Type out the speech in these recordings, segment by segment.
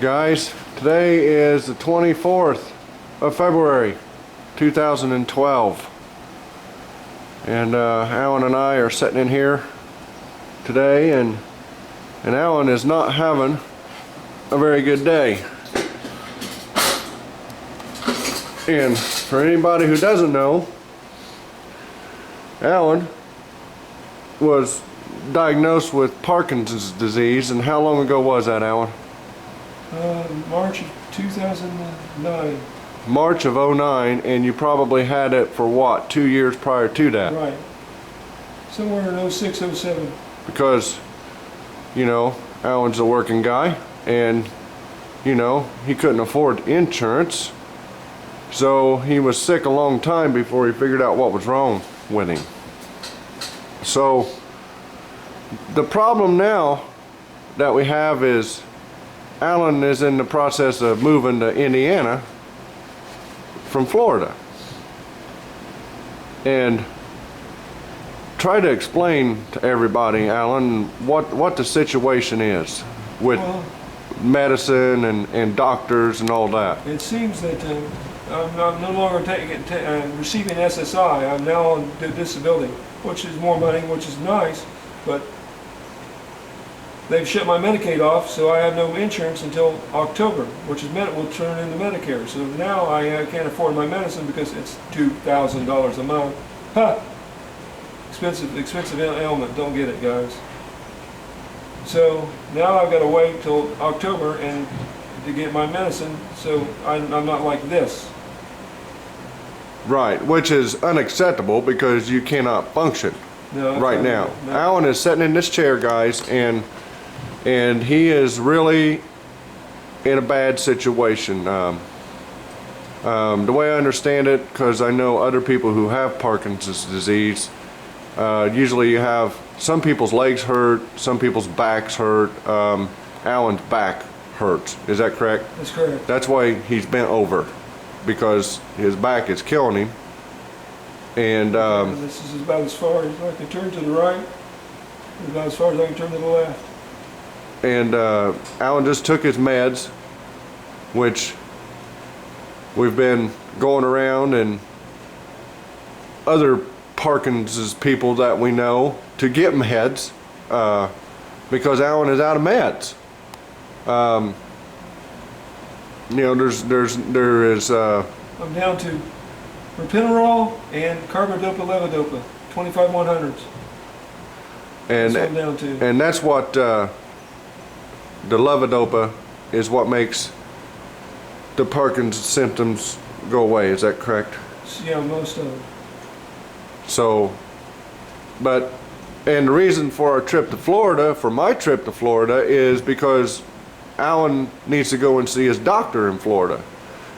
Guys, today is the 24th of February 2012, and Alan and I are sitting in here today, and Alan is not having a very good day. And for anybody who doesn't know, Alan was diagnosed with Parkinson's disease. And how long ago was that, Alan? March of 2009. March of '09, and you probably had it for what, 2 years prior to that? Right. Somewhere in '06, '07. Because, you know, Alan's a working guy, and, you know, he couldn't afford insurance. So he was sick a long time before he figured out what was wrong with him. So the problem now that we have is Alan is in the process of moving to Indiana from Florida. And try to explain to everybody, Alan, what the situation is with medicine and doctors and all that. It seems that I'm no longer receiving SSI. I'm now on disability, which is more money, which is nice, but they've shut my Medicaid off, so I have no insurance until October, which is will turn into Medicare. So now I can't afford my medicine because it's $2,000 a month. Ha! Expensive ailment. Don't get it, guys. So now I've got to wait till October and to get my medicine, so I'm not like this. Right, which is unacceptable because you cannot function right now. No. Alan is sitting in this chair, guys, and he is really in a bad situation. The way I understand it, because I know other people who have Parkinson's disease, usually you have some people's legs hurt, some people's backs hurt. Alan's back hurts. Is that correct? That's correct. That's why he's bent over, because his back is killing him. And this is about as far as I can turn to the right, about as far as I can turn to the left. And Alan just took his meds, which we've been going around and other Parkinson's people that we know to get meds because Alan is out of meds. You know, there is. I'm down to propinerol and carbidopa levodopa, 25/100s. And that's what I'm down to. And that's what the levodopa is what makes the Parkinson's symptoms go away. Is that correct? Yeah, most of them. So, and the reason for our trip to Florida, for my trip to Florida, is because Alan needs to go and see his doctor in Florida,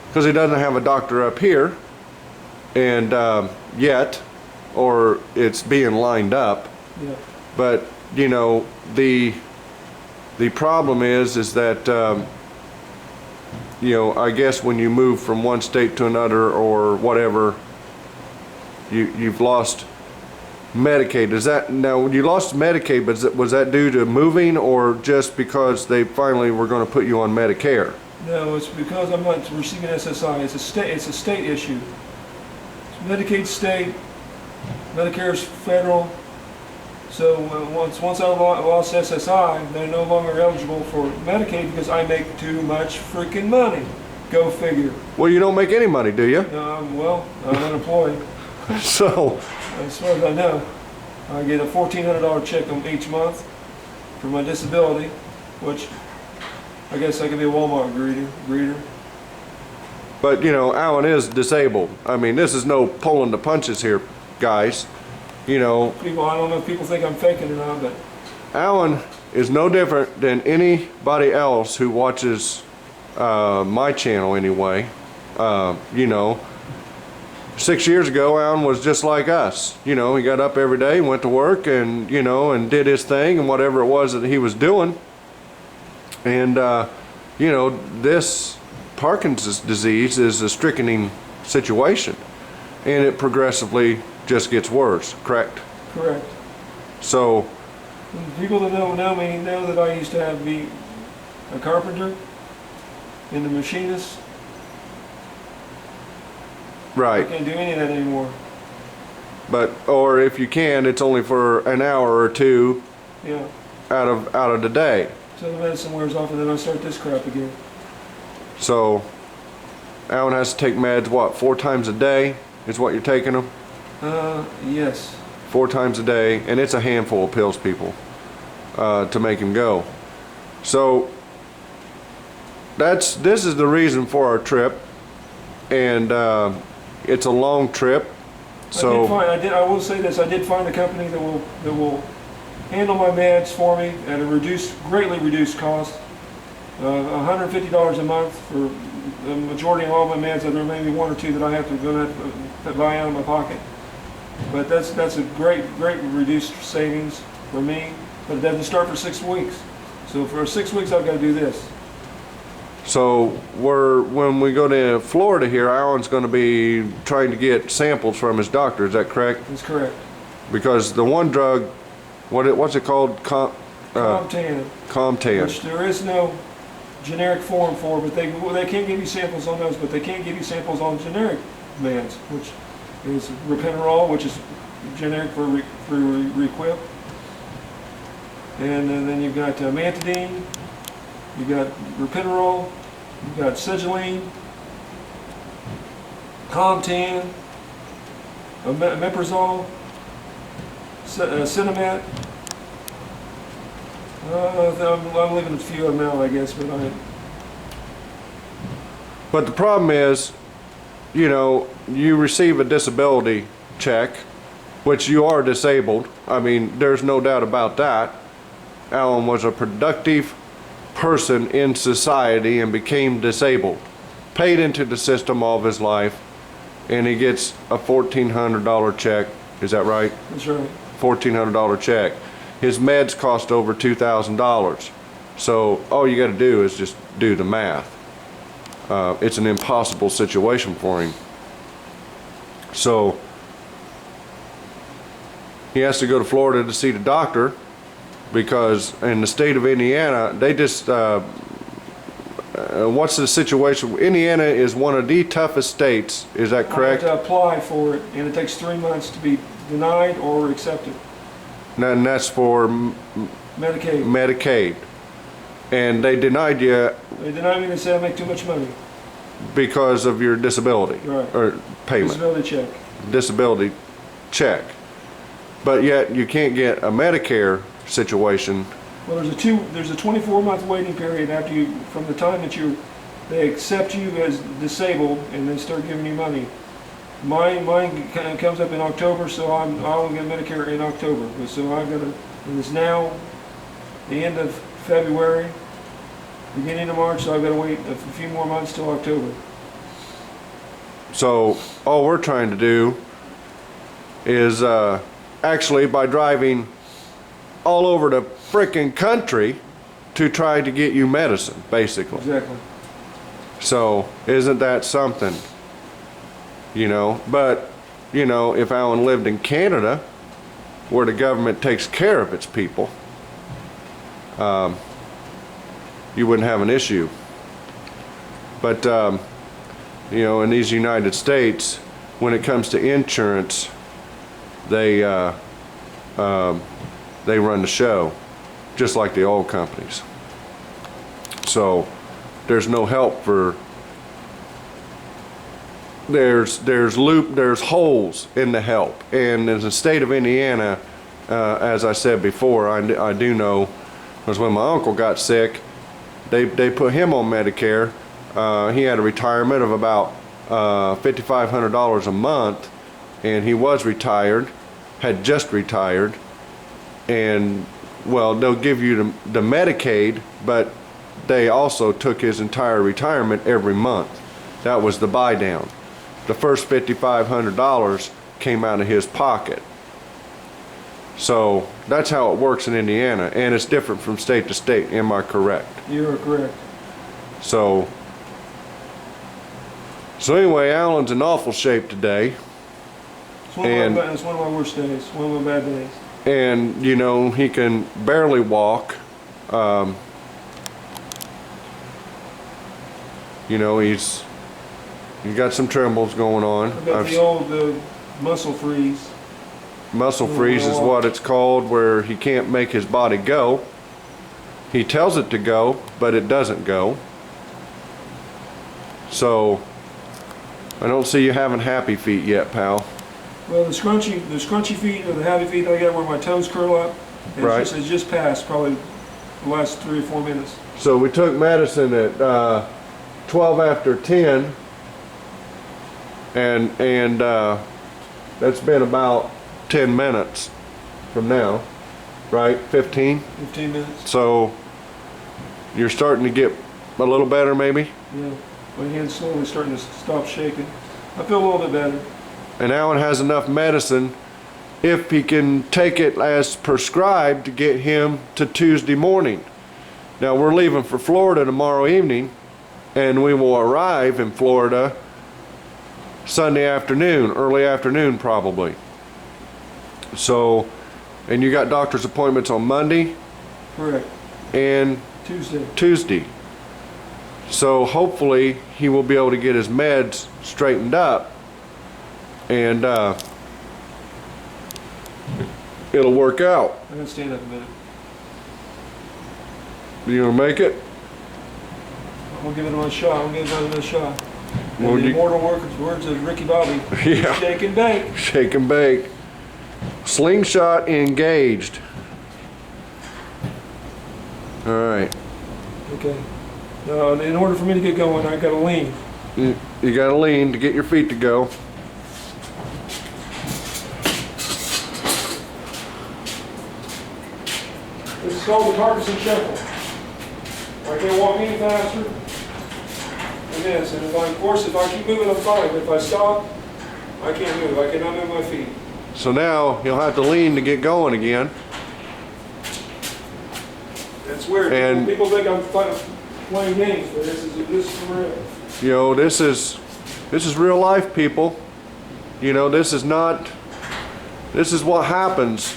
because he doesn't have a doctor up here, and yet, or it's being lined up. Yeah. But you know, the problem is that you know, I guess when you move from one state to another or whatever, you've lost Medicaid. Is that now, when you lost Medicaid, but was that due to moving or just because they finally were going to put you on Medicare? No, it's because I'm not receiving SSI. It's a state issue. It's Medicaid state, Medicare's federal. So once I lost SSI, they're no longer eligible for Medicaid because I make too much freaking money. Go figure. Well, you don't make any money, do you? No, I'm unemployed. So, as far as I know, I get a $1,400 check each month for my disability, which I guess I could be a Walmart greeter. but you know, Alan is disabled. I mean, this is no pulling the punches here, guys. You know, I don't know if people think I'm faking or not, but Alan is no different than anybody else who watches my channel anyway. You know, 6 years ago, Alan was just like us. You know, he got up every day, went to work, and you know, and did his thing and whatever it was that he was doing. And you know, this Parkinson's disease is a stricken situation, and it progressively just gets worse. Correct? correct. So People that know me know that I used to be a carpenter, in the machinist. I Right. can't do any of that anymore. But, or if you can, it's only for an hour or two Yeah. out of the day. So the medicine wears off and then I start this crap again. So Alan has to take meds, what, 4 times a day is what you're taking them? Yes. 4 times a day, and it's a handful of pills, people, to make him go. So this is the reason for our trip, and it's a long trip. So I will say this, I did find a company that will handle my meds for me at a greatly reduced cost. $150 a month for the majority of all my meds. There may be 1 or 2 that I have to buy out of my pocket. But that's a great reduced savings for me. But it doesn't start for 6 weeks. So for 6 weeks I've got to do this. So when we go to Florida here, Alan's going to be trying to get samples from his doctor. Is that correct? That's correct. Because the one drug, what's it called? Comtan. Comtan. Which there is no generic form for, but they can't give you samples on those, but they can give you samples on generic meds, which is Repenerol, which is generic for J.E.E.P. And then you've got Mantidine, you've got Repenerol, you've got Segiline, Comtan, Omeprazole, Cinemat. I'm leaving a few of them out, I guess, But the problem is, you know, you receive a disability check, which you are disabled. I mean, there's no doubt about that. Alan was a productive person in society and became disabled, paid into the system all of his life, and he gets a $1,400 check. Is that right? That's right. $1,400 check. His meds cost over $2,000. So all you got to do is just do the math. It's an impossible situation for him. So he has to go to Florida to see the doctor, because in the state of Indiana, they just, what's the situation? Indiana is one of the toughest states, is that correct? I have to apply for it, and it takes 3 months to be denied or accepted. And that's for Medicaid. Medicaid. And they denied you They denied me, they said I make too much money. because of your disability. Right. Or payment. Disability check. Disability check. But yet you can't get a Medicare situation. Well, there's a 24-month waiting period after from the time that they accept you as disabled and then start giving you money. Mine comes up in October, so I'll get Medicare in October. So it's now the end of February, beginning of March, so I've got to wait a few more months till October. So all we're trying to do is actually, by driving all over the frickin' country to try to get you medicine, basically. Exactly. So isn't that something? You know, but you know, if Alan lived in Canada, where the government takes care of its people, you wouldn't have an issue. But you know, in these United States, when it comes to insurance, they run the show, just like the oil companies. So there's no help for. There's holes in the help, and in the state of Indiana, as I said before, I do know, was when my uncle got sick, they put him on Medicare. He had a retirement of about $5,500 a month, and he was retired, had just retired, and well, they'll give you the Medicaid, but they also took his entire retirement every month. That was the buy down. The first $5,500 came out of his pocket. So that's how it works in Indiana, and it's different from state to state. Am I correct? You are correct. So anyway, Alan's in awful shape today. It's one of my worst days, one of my bad days. And you know, he can barely walk. You know, he's got some trembles going on. I got the old muscle freeze. Muscle freeze is what it's called, where he can't make his body go. He tells it to go, but it doesn't go. So I don't see you having happy feet yet, pal. Well, the scrunchy feet or the happy feet I got where my toes curl up, it's just passed probably the last 3 or 4 minutes. So we took medicine at 12 after 10, and that's been about 10 minutes from now, right? 15? 15 minutes. So you're starting to get a little better, maybe? Yeah, my hand's slowly starting to stop shaking. I feel a little bit better. And Alan has enough medicine, if he can take it as prescribed, to get him to Tuesday morning. Now we're leaving for Florida tomorrow evening, and we will arrive in Florida Sunday afternoon, early afternoon probably. So, and you got doctor's appointments on Monday? Correct. And Tuesday. So hopefully he will be able to get his meds straightened up, and it'll work out. I'm gonna stand up a minute. You gonna make it? I'm gonna give it another shot. I'm gonna give it another shot. And Well, the immortal words of Ricky Bobby. Yeah. Shake and bake. Shake and bake. Slingshot engaged. All right. Okay. Now, in order for me to get going, I gotta lean. You gotta lean to get your feet to go. This is called the Parkinson shuffle. I can't walk any faster than this, and if I keep moving, I'm fine. But if I stop, I can't move. I cannot move my feet. So now he'll have to lean to get going again. It's weird. And people think I'm playing games, but this is for real. You know, this is real life, people. You know, this is what happens.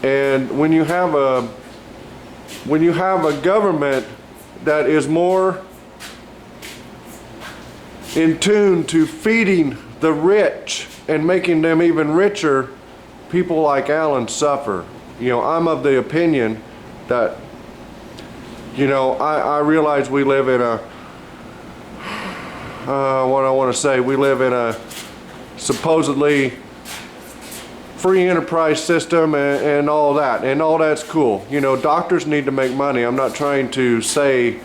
And when you have a government that is more in tune to feeding the rich and making them even richer, people like Alan suffer. You know, I'm of the opinion that, you know, I realize we live in a, what I want to say, we live in a supposedly free enterprise system and all that, and all that's cool. You know, doctors need to make money. I'm not trying to say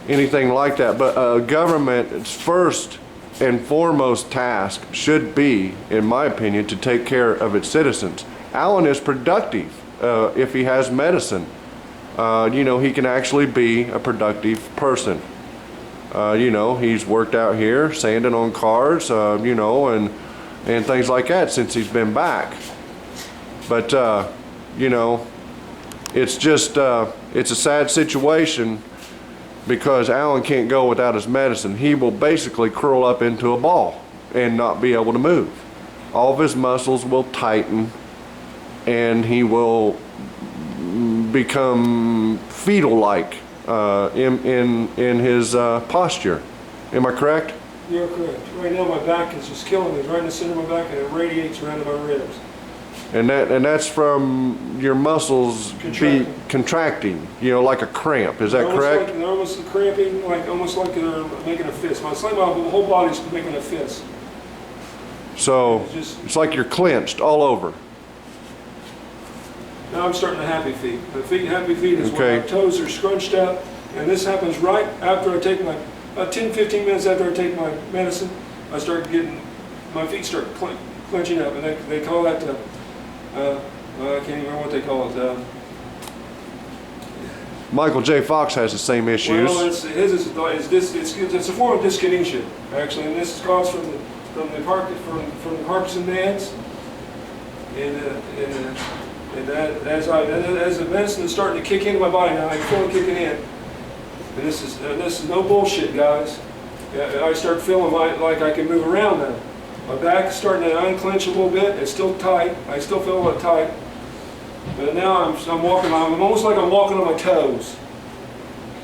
anything like that, but government's first and foremost task should be, in my opinion, to take care of its citizens. Alan is productive if he has medicine. You know, he can actually be a productive person. You know, he's worked out here sanding on cars, you know, and things like that since he's been back. But, you know, it's just, it's a sad situation because Alan can't go without his medicine. He will basically curl up into a ball and not be able to move. All of his muscles will tighten and he will become fetal-like in his posture. Am I correct? You're correct. Right now my back is just killing me. It's right in the center of my back and it radiates around to my ribs. And that's from your muscles contracting, you know, like a cramp. Is that correct? They're almost cramping, almost like they're making a fist. It's like my whole body's making a fist. So it's like you're clenched all over. Now I'm starting to happy feet. The happy feet is when my toes are scrunched up, and this happens right after I take my, about 10-15 minutes after I take my medicine, I start getting, my feet start clenching up, and they call that, I can't even remember what they call it. Michael J. Fox has the same issues. Well, it's a form of dyskinesia, actually, and this is caused from the Parkinson meds, and as the medicine is starting to kick into my body now, I can feel it kicking in. And this is no bullshit, guys. I start feeling like I can move around now. My back is starting to unclench a little bit. It's still tight. I still feel a little tight. But now I'm walking. I'm almost like I'm walking on my toes.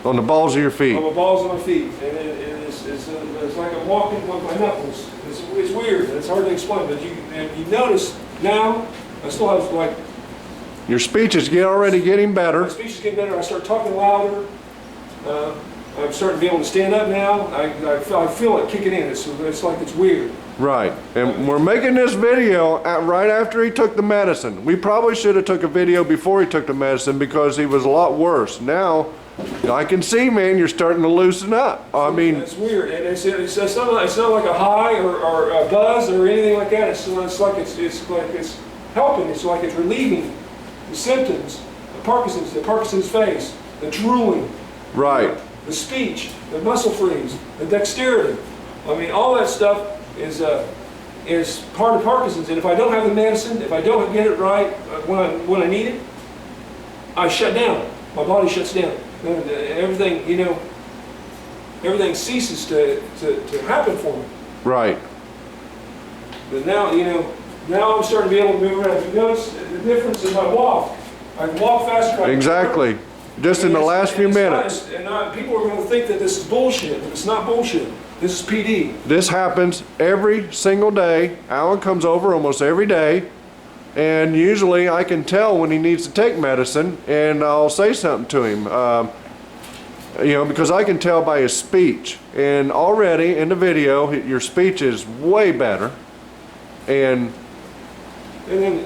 On the balls of your feet. On the balls of my feet, and it's like I'm walking with my knuckles. It's weird. It's hard to explain, but you notice now I still have like. Your speech is already getting better. My speech is getting better. I start talking louder. I'm starting to be able to stand up now. I feel it kicking in. It's like it's weird. Right, and we're making this video right after he took the medicine. We probably should have took a video before he took the medicine because he was a lot worse. Now, I can see, man, you're starting to loosen up. I mean, it's weird, and it's not like a high or a buzz or anything like that. It's like it's helping. It's like it's relieving the symptoms, the Parkinson's face, the drooling, right, the speech, the muscle freeze, the dexterity. I mean, all that stuff is part of Parkinson's. And if I don't have the medicine, if I don't get it right when I need it, I shut down. My body shuts down. And everything, you know, everything ceases to happen for me. right. But now, you know, now I'm starting to be able to move around. You notice the difference in my walk. I can walk faster. Exactly. Just in the last few minutes. People are going to think that this is bullshit, but it's not bullshit. This is PD. This happens every single day. Alan comes over almost every day, and usually I can tell when he needs to take medicine, and I'll say something to him. You know, because I can tell by his speech. And already in the video, your speech is way better. And then,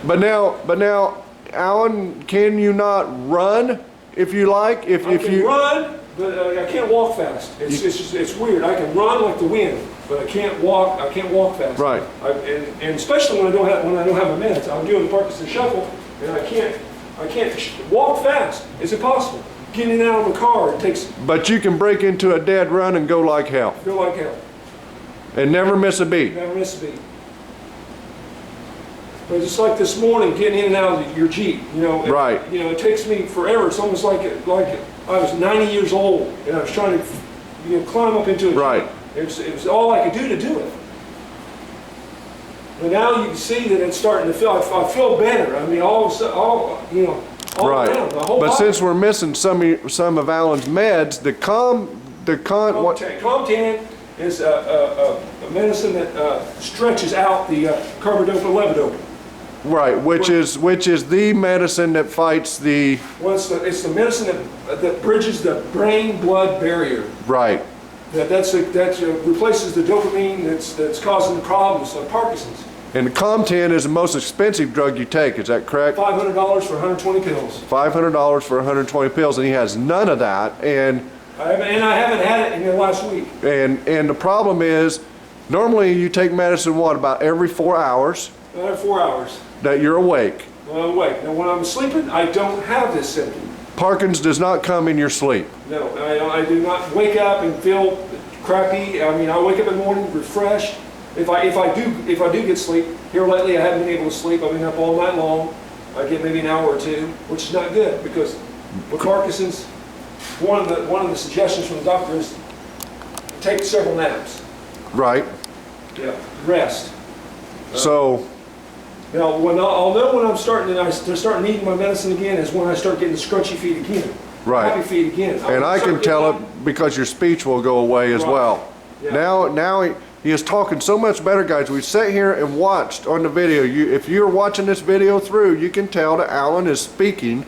but now, Alan, can you not run if you like? I can run, but I can't walk fast. It's weird. I can run like the wind, but I can't walk. I can't walk fast. Right. And especially when I don't have my meds. I'm doing the Parkinson shuffle, and I can't walk fast. It's impossible. Getting out of the car, it takes. But you can break into a dead run and go like hell. Go like hell. And never miss a beat. Never miss a beat. But it's like this morning, getting in and out of your Jeep. You know. Right. You know, it takes me forever. It's almost like I was 90 years old, and I was trying to, climb up into a Jeep. Right. It was all I could do it. But now you can see that it's starting to feel. I feel better. I mean, all Right. around, the whole But body. since we're missing some of Alan's meds, what? Comtan is a medicine that stretches out the carbidopa levodopa. Right, which is the medicine that fights the. Well, it's the medicine that bridges the brain-blood barrier. Right. That replaces the dopamine that's causing the problems like Parkinson's. And the Comtan is the most expensive drug you take, is that correct? $500 for 120 pills. $500 for 120 pills, and he has none of that. And I haven't had it in the last week. And the problem is, normally you take medicine, about every 4 hours? 4 hours. That you're awake. When I'm awake. Now when I'm sleeping, I don't have this symptom. Parkinson's does not come in your sleep. No, I do not wake up and feel crappy. I mean, I wake up in the morning refreshed. If I do get sleep, here lately I haven't been able to sleep. I've been up all night long. I get maybe an hour or two, which is not good because with Parkinson's, one of the suggestions from the doctor is take several naps. Right. Yeah, rest. So. Now, when I'll know when I'm starting needing my medicine again is when I start getting the scrunchy feet again. Right. Happy feet again. And I can tell it because your speech will go away as well. Yeah. Now he is talking so much better, guys. We sat here and watched on the video. If you're watching this video through, you can tell that Alan is speaking,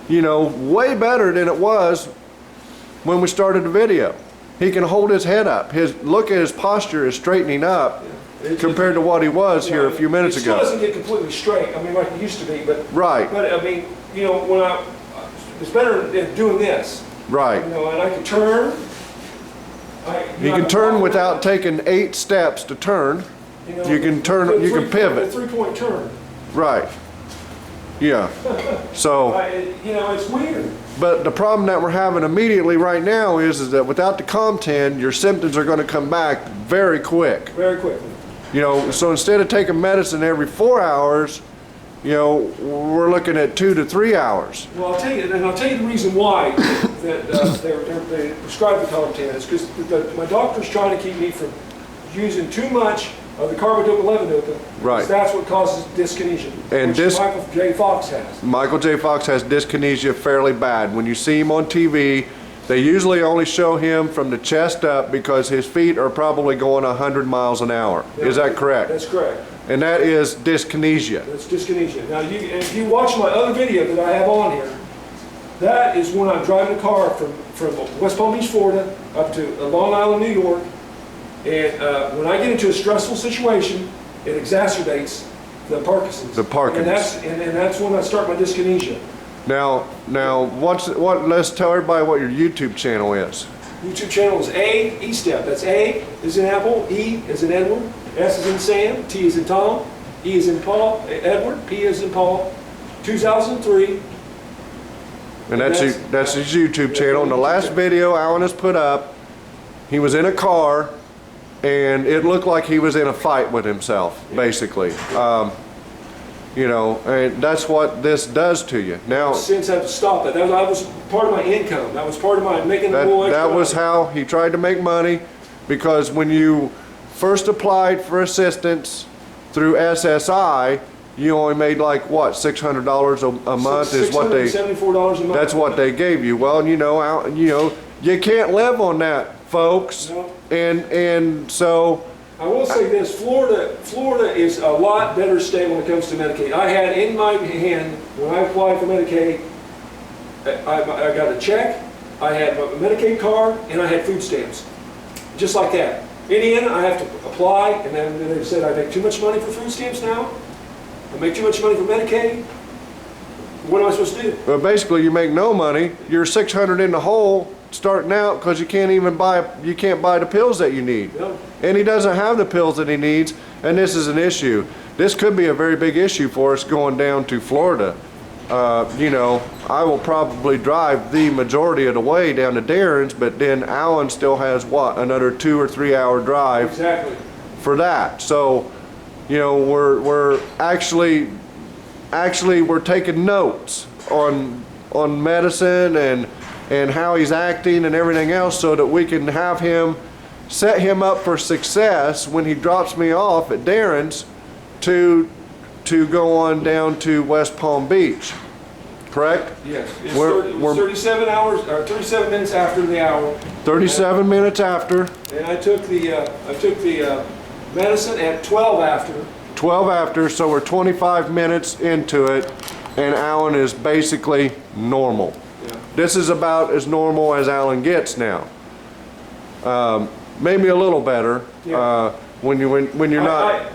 way better than it was when we started the video. He can hold his head up. Look at his posture is straightening up. Yeah. Compared to what he was here a few minutes ago. It still doesn't get completely straight. I mean, like it used to be, but right. But I mean, when it's better than doing this. Right. And I can turn. You can turn without taking 8 steps to turn. You can turn. You can pivot. The 3-point turn. Right. Yeah. So. It's weird. But the problem that we're having immediately right now is that without the Comtan, your symptoms are going to come back very quick. Very quickly. So instead of taking medicine every 4 hours, we're looking at 2 to 3 hours. Well, I'll tell you the reason why they prescribe the Comtan is because my doctor's trying to keep me from using too much the carbidopa-levodopa. Right. That's what causes dyskinesia, And which Michael J. Fox has. Michael J. Fox has dyskinesia fairly bad. When you see him on TV, they usually only show him from the chest up because his feet are probably going 100 miles an hour. Is that correct? That's correct. And that is dyskinesia. That's dyskinesia. Now, if you watch my other video that I have on here, that is when I'm driving a car from West Palm Beach, Florida, up to Long Island, New York. And when I get into a stressful situation, it exacerbates the Parkinson's. The Parkinson's. And that's when I start my dyskinesia. Now, let's tell everybody what your YouTube channel is. YouTube channel is E.E.P. That's A is in Apple, E is in Edward, S is in Sam, T is in Tom, E is in Paul, Edward, P is in Paul, 2003. And that's his YouTube channel. And the last video Alan has put up, he was in a car, and it looked like he was in a fight with himself, basically. You know, and that's what this does to you. Now, Since I had to stop that, that was part of my income. That was part of my making a little extra that was money. how he tried to make money, because when you first applied for assistance through SSI, you only made like what, $600 a month is what they. $674 a month. That's what they gave you. Well, you know, you can't live on that, folks. No. And so. I will say this: Florida is a lot better state when it comes to Medicaid. I had in my hand when I applied for Medicaid, I got a check, I had my Medicaid card, and I had food stamps, just like that. Indiana, I have to apply, and then they said I make too much money for food stamps now. I make too much money for Medicaid. What am I supposed to do? Well, basically, you make no money. You're 600 in the hole starting out because you can't buy the pills that you need. No. And he doesn't have the pills that he needs, and this is an issue. This could be a very big issue for us going down to Florida. You know, I will probably drive the majority of the way down to Darren's, but then Alan still has what, another 2 or 3 hour drive Exactly. for that. So, you know, we're actually we're taking notes on medicine and how he's acting and everything else, so that we can have him set him up for success when he drops me off at Darren's to go on down to West Palm Beach. Correct? Yes. It's We're 37 hours or 37 minutes after the hour. 37 minutes after. And I took the medicine at 12 after. 12 after, so we're 25 minutes into it, and Alan is basically normal. Yeah. This is about as normal as Alan gets now. Maybe a little better. Yeah. When you're not.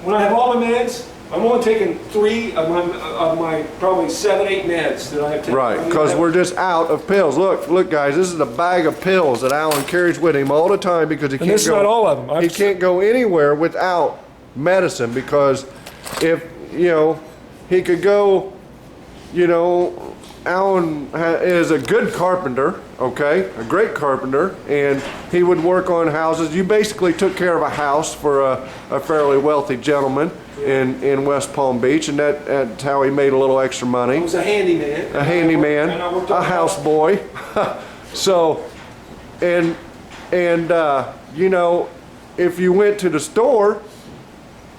When I have all my meds, I'm only taking 3 of my probably 7, 8 meds that I have taken. Right, because we're just out of pills. Look, guys, this is a bag of pills that Alan carries with him all the time because he can't this is not all of them. He can't go anywhere without medicine, because if, you know, he could go, you know, Alan is a good carpenter, okay, a great carpenter, and he would work on houses. You basically took care of a house for a fairly wealthy gentleman in West Palm Beach, and that's how he made a little extra money. I was a handyman. A handyman, a houseboy. So, and you know, if you went to the store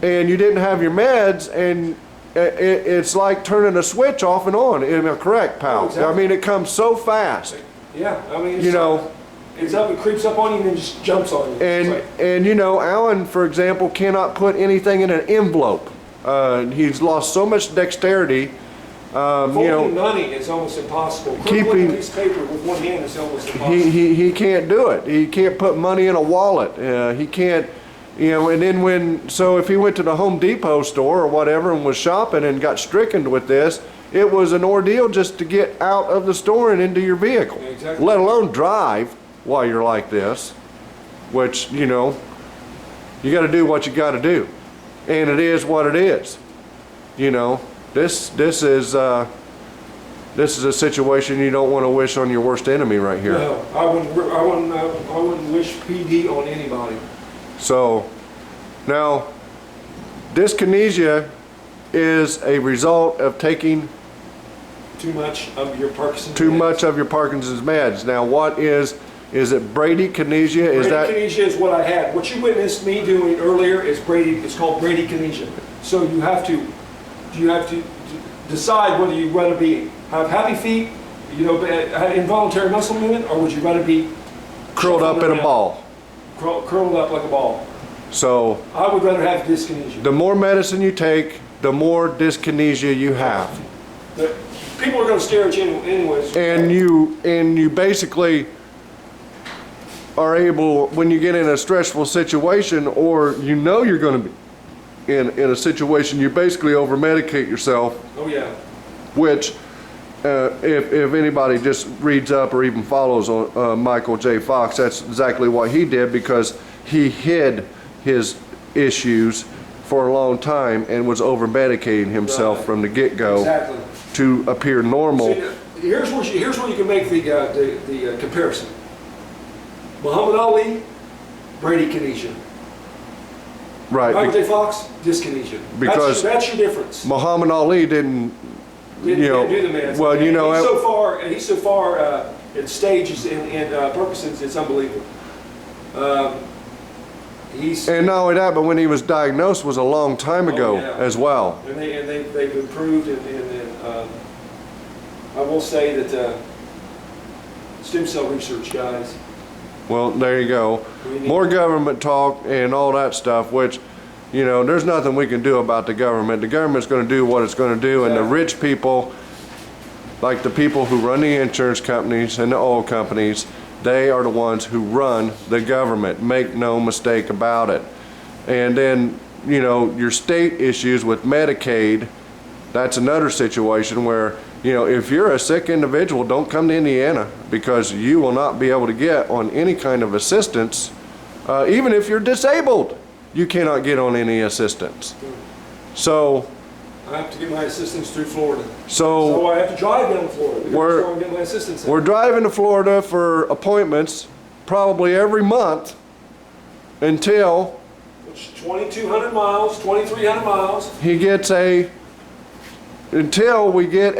and you didn't have your meds, and it's like turning a switch off and on. Am I correct, pal? Oh, exactly. I mean, it comes so fast. Yeah, I mean, You know, it's up, it creeps up on you and then just jumps on you. and you know, Alan, for example, cannot put anything in an envelope. He's lost so much dexterity. Folding You know, money is almost impossible. Keeping- Crippling a piece of paper with one hand is almost impossible. he can't do it. He can't put money in a wallet. He can't, you know, and then so if he went to the Home Depot store or whatever and was shopping and got stricken with this, it was an ordeal just to get out of the store and into your vehicle. Yeah, exactly. Let alone drive while you're like this, which, you know, you got to do what you got to do, and it is what it is. You know, this is a situation you don't want to wish on your worst enemy right here. No, I wouldn't wish PD on anybody. So now, dyskinesia is a result of taking Too much of your Parkinson's too meds. much of your Parkinson's meds. Now, what is Is it bradykinesia? Is that? Bradykinesia is what I had. What you witnessed me doing earlier is it's called bradykinesia. So you have to decide whether you want to have happy feet, have involuntary muscle movement, or would you rather be Curled up in a ball. Curled up like a ball. So I would rather have dyskinesia. the more medicine you take, the more dyskinesia you have. But people are going to stare at you anyways. And you basically are able, when you get in a stressful situation, or you're going to be in a situation, you basically over medicate yourself. Oh yeah. Which if anybody just reads up or even follows on Michael J. Fox, that's exactly what he did, because he hid his issues for a long time and was over medicating himself from the get-go. Exactly. To appear normal. See, here's where you can make the comparison. Muhammad Ali, bradykinesia. Right. Michael J. Fox, dyskinesia. Because that's your difference. Muhammad Ali didn't Didn't do the meds. Well, he's so far at stages in Parkinson's, it's unbelievable. And not only that, but when he was diagnosed was a long time ago as well. And they've improved, and I will say that stem cell research, guys. Well, there you go. More government talk and all that stuff, which, there's nothing we can do about the government. The government's going to do what it's going to do, and the rich people, like the people who run the insurance companies and the oil companies, they are the ones who run the government. Make no mistake about it. And then, your state issues with Medicaid, that's another situation where, if you're a sick individual, don't come to Indiana, because you will not be able to get on any kind of assistance. Even if you're disabled, you cannot get on any assistance. So I have to get my assistance through Florida. So I have to drive down to Florida to get my assistance. We're driving to Florida for appointments probably every month until 2,200 miles, 2,300 miles. He gets until we get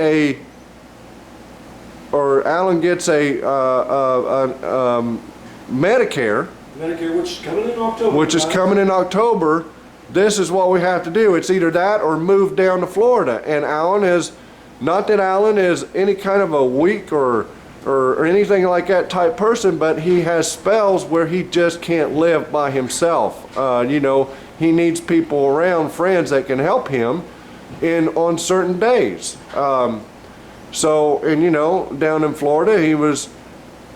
Alan gets Medicare. Medicare, which is coming in October. Which is coming in October. This is what we have to do. It's either that or move down to Florida. And Alan is, not that Alan is any kind of a weak or anything like that type person, but he has spells where he just can't live by himself. He needs people around, friends that can help him on certain days. Down in Florida,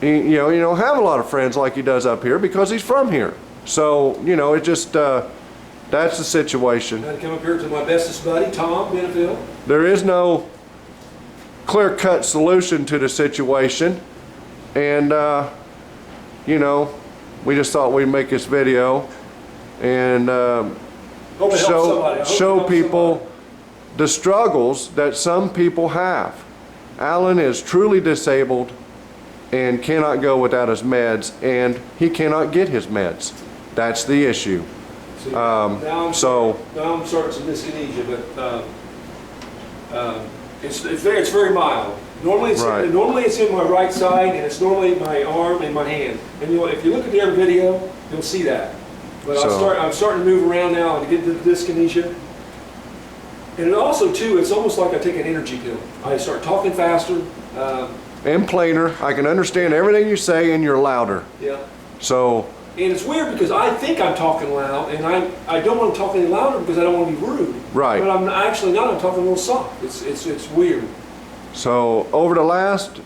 he don't have a lot of friends like he does up here because he's from here. So, it just, that's the situation. I had to come up here to my bestest buddy, Tom Benefield. There is no clear-cut solution to the situation. And, we just thought we'd make this video and show people the struggles that some people have. Alan is truly disabled and cannot go without his meds, and he cannot get his meds. That's the issue. See, now I'm starting some dyskinesia, but it's very mild. Normally it's in my right side, and it's normally my arm and my hand. And if you look at the other video, you'll see that. But I'm starting to move around now to get the dyskinesia. And also too, it's almost like I take an energy pill. I start talking faster. And plainer. I can understand everything you say, and you're louder. Yeah. So. And it's weird because I think I'm talking loud, and I don't want to talk any louder because I don't want to be rude. Right. But I'm actually not. I'm talking a little soft. It's weird. So over the last,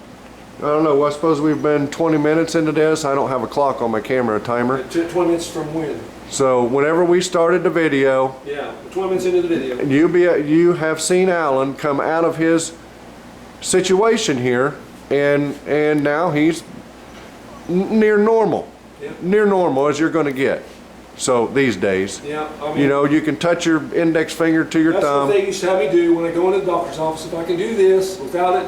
I don't know, I suppose we've been 20 minutes into this. I don't have a clock on my camera, a timer. 20 minutes from when? So whenever we started the video. Yeah, 20 minutes into the video. And you have seen Alan come out of his situation here, and now he's near normal. Yeah. Near normal as you're going to get. So these days. Yeah. I mean, you can touch your index finger to your thumb. That's what they used to have me do when I go into the doctor's office. If I can do this without it,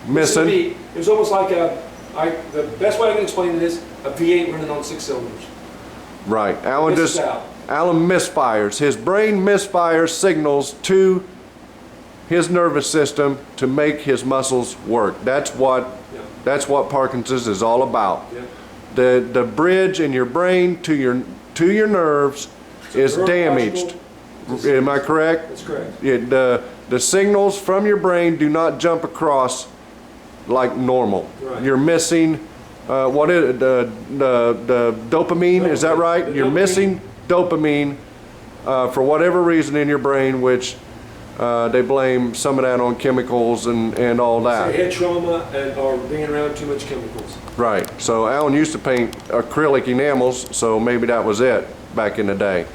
missing. It was almost like the best way I can explain it is a V8 running on 6 cylinders. Right. Alan misfires. His brain misfires signals to his nervous system to make his muscles work. That's what That's what Parkinson's is all about. Yep. The bridge in your brain to your nerves is damaged. Am I correct? That's correct. The signals from your brain do not jump across like normal. Right. You're missing what is it, the dopamine? Is that right? You're missing dopamine for whatever reason in your brain, which they blame some of that on chemicals and all that. Say head trauma or being around too much chemicals. Right. So Alan used to paint acrylic enamels, so maybe that was it back in the day.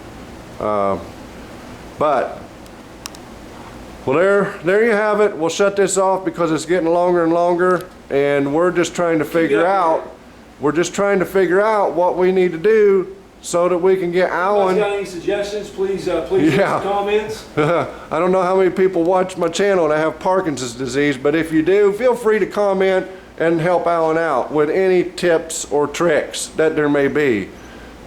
But well, there you have it. We'll shut this off because it's getting longer and longer, and we're just trying to figure out what we need to do so that we can get Alan. If you got any suggestions, please leave some comments. I don't know how many people watch my channel that have Parkinson's disease, but if you do, feel free to comment and help Alan out with any tips or tricks that there may be.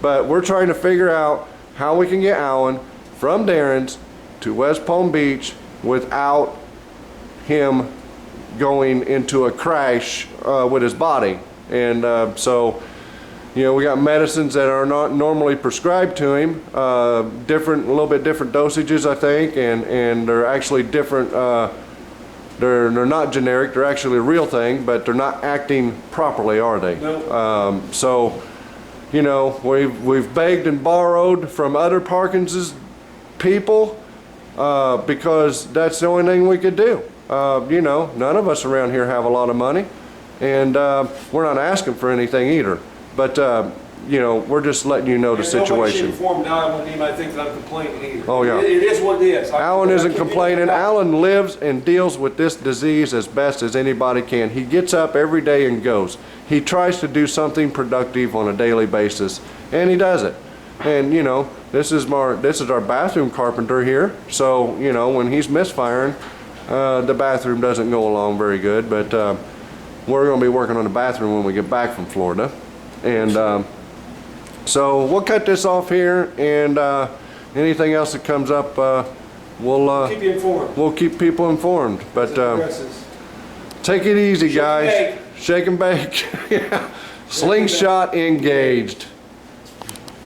But we're trying to figure out how we can get Alan from Darren's to West Palm Beach without him going into a crash with his body. And so, you know, we got medicines that are not normally prescribed to him, a little bit different dosages, I think, and they're actually different. They're not generic, they're actually a real thing, but they're not acting properly, are they? No. So, you know, we've begged and borrowed from other Parkinson's people because that's the only thing we could do. You know, none of us around here have a lot of money, and we're not asking for anything either. But you know, we're just letting you know the situation. Now I wouldn't anybody think that I'm complaining either. Oh yeah. It is what it is. Alan isn't complaining. Alan lives and deals with this disease as best as anybody can. He gets up every day and goes. He tries to do something productive on a daily basis, and he does it. And you know, this is our bathroom carpenter here. So you know, when he's misfiring, the bathroom doesn't go along very good. But we're going to be working on the bathroom when we get back from Florida, and so we'll cut this off here. And anything else that comes up, we'll keep you informed. We'll keep people informed. But take it easy, guys. Shake and bake. Yeah. Slingshot engaged.